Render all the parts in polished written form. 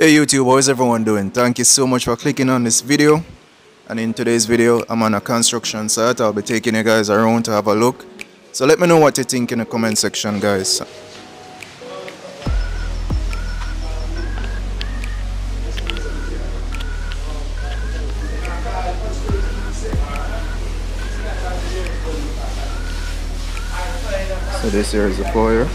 Hey YouTube, how is everyone doing? Thank you so much for clicking on this video. And in today's video, I'm on a construction site. I'll be taking you guys around to have a look. So let me know what you think in the comment section, guys. So this here is the foyer.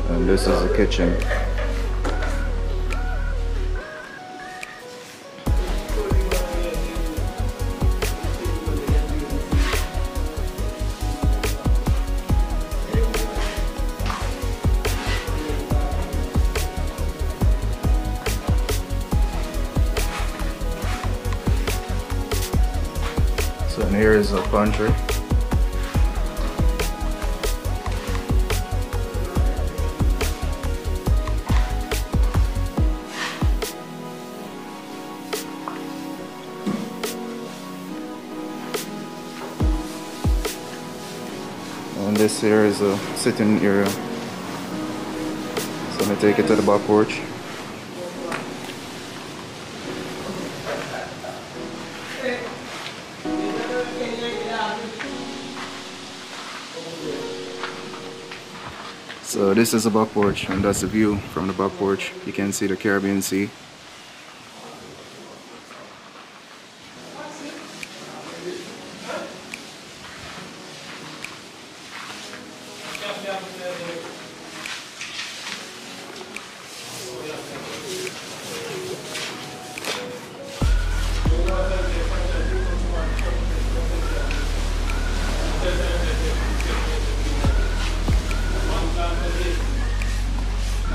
And this is the kitchen. So and here is a pantry. And this here is a sitting area. So let me take it to the back porch. So this is the back porch, and that's the view from the back porch. You can see the Caribbean Sea.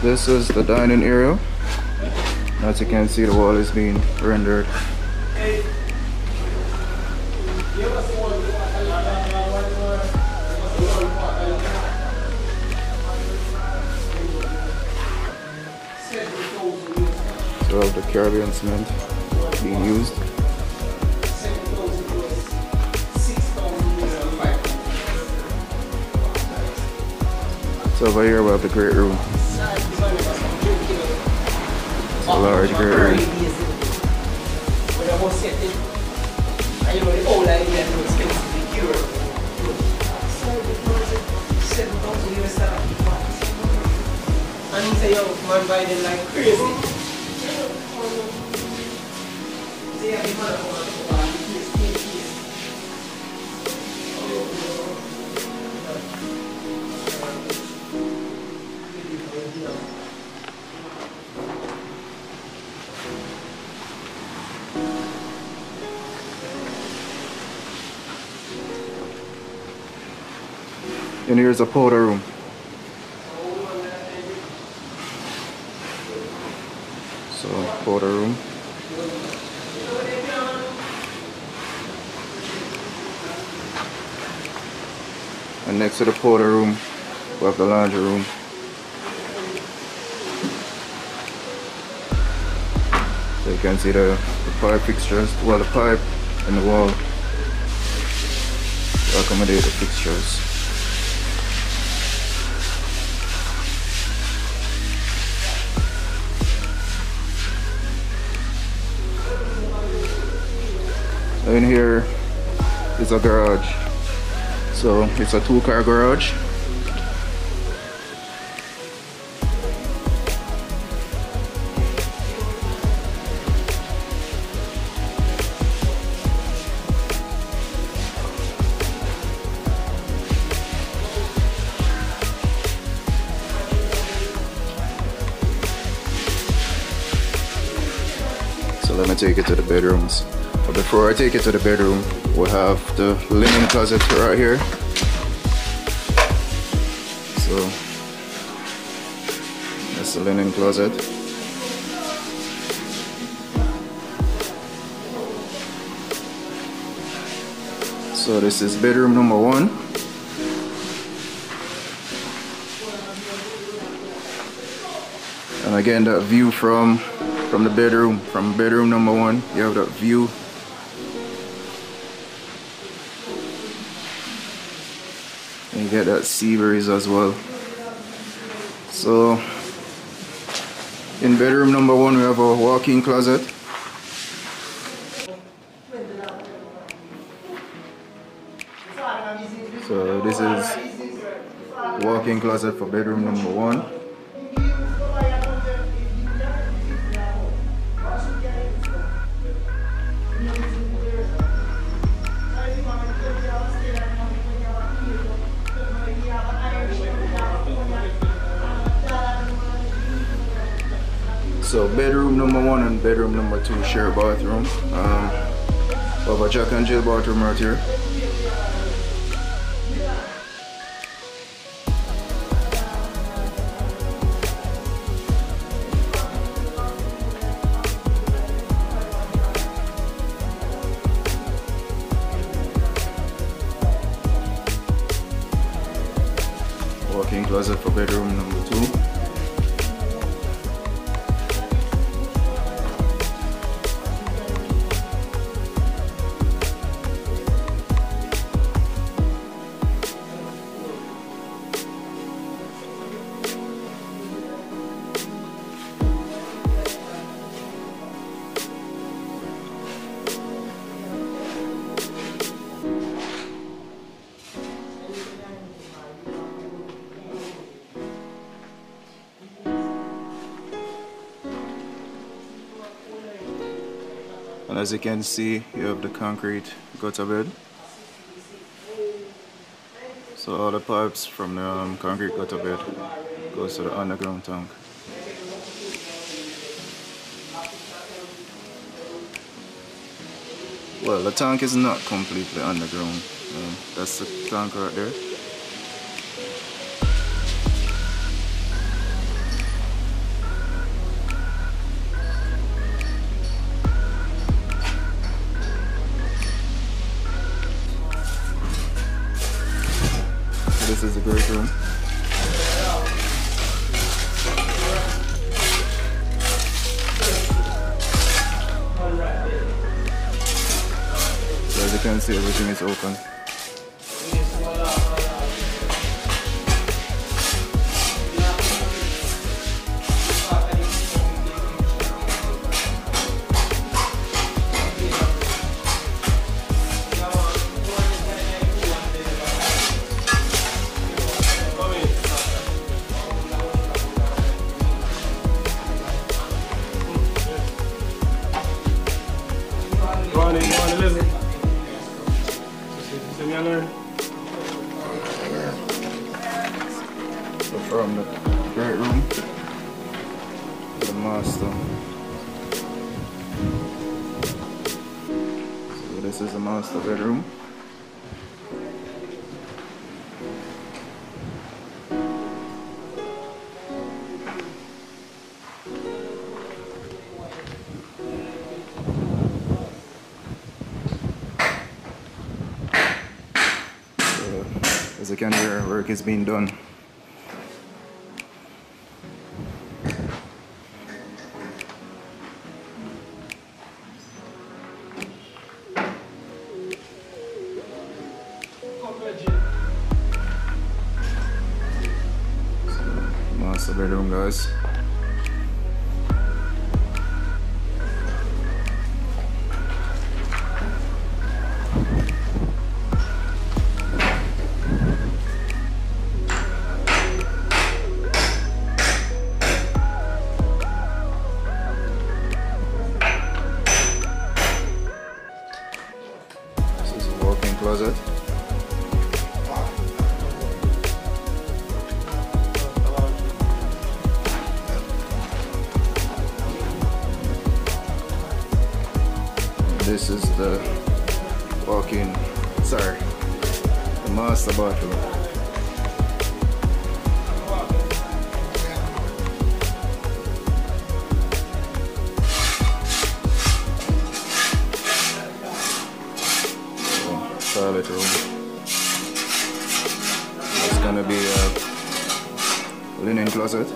This is the dining area. As you can see, the wall is being rendered. So the Caribbean cement being used. So over here we have the great room. It's a large great room. And here's a powder room. So, powder room. And next to the powder room, we have the laundry room. So you can see the pipe fixtures, well, the pipe and the wall to accommodate the fixtures. In here is a garage. So it's a 2-car garage. So let me take it to the bedrooms. But before I take it to the bedroom, we have the linen closet right here. So that's the linen closet. So this is bedroom number 1. And again, that view from the bedroom, from bedroom number 1, you have that view You get that sea breeze as well. So in bedroom number 1 we have a walk-in closet. So this is walk-in closet for bedroom number 1. So bedroom number 1 and bedroom number 2 share bathroom. We have a Jack and Jill bathroom right here. Walk-in closet for bedroom number 2. And as you can see, you have the concrete gutter bed. So all the pipes from the concrete gutter bed goes to the underground tank. Well, the tank is not completely underground. That's the tank right there. This is a great room. So as you can see, everything is open. So from the great room to the master. So this is the master bedroom. As you can hear, work is being done. Master bedroom, guys. Closet. This is the walk-in, the master bathroom. Toilet room. It's gonna be a linen closet.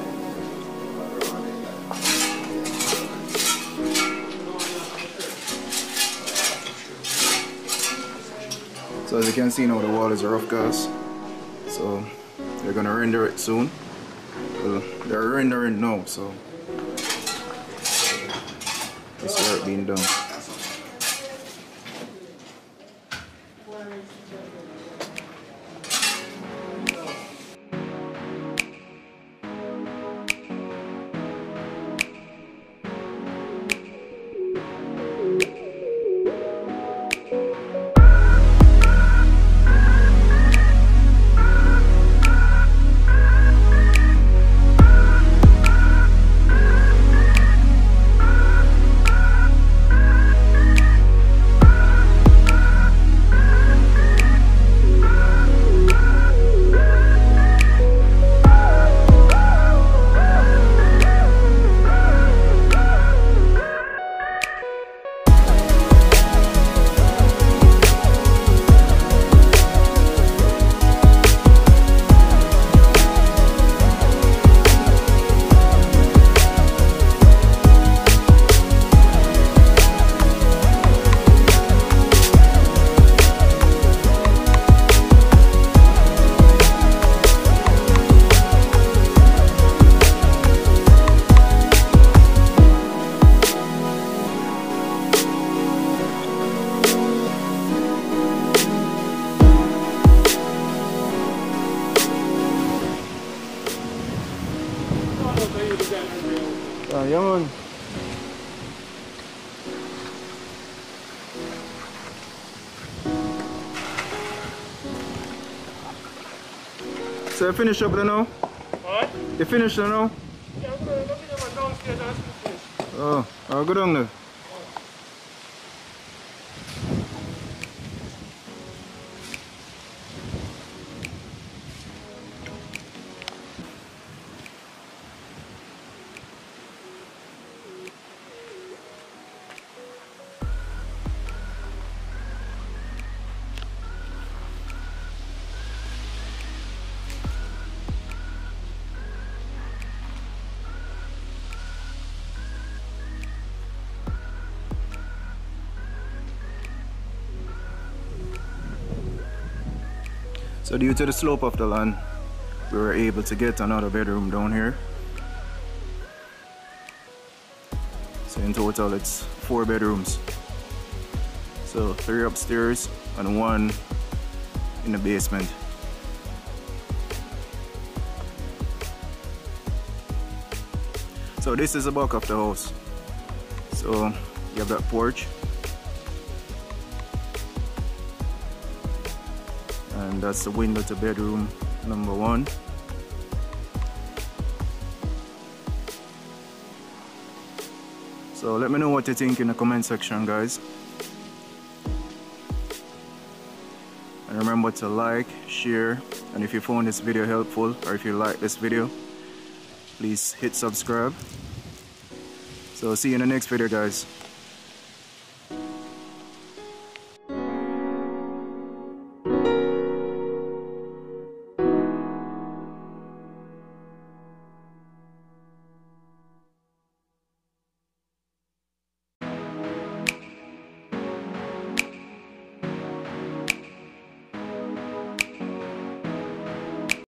So as you can see now, the wall is rough, guys. So so they're gonna render it soon. Well, they're rendering now, so this work being done. Yeah, man. So you finish up there now? What? You finished there now? Yeah, I'm going to downstairs and finish. Oh, I'll go down there. So due to the slope of the land, we were able to get another bedroom down here. So in total it's 4 bedrooms. So 3 upstairs and 1 in the basement. So this is the back of the house. So you have that porch. And that's the window to bedroom number 1. So let me know what you think in the comment section, guys. And remember to like, share, and if you found this video helpful or if you like this video, please hit subscribe. So see you in the next video, guys.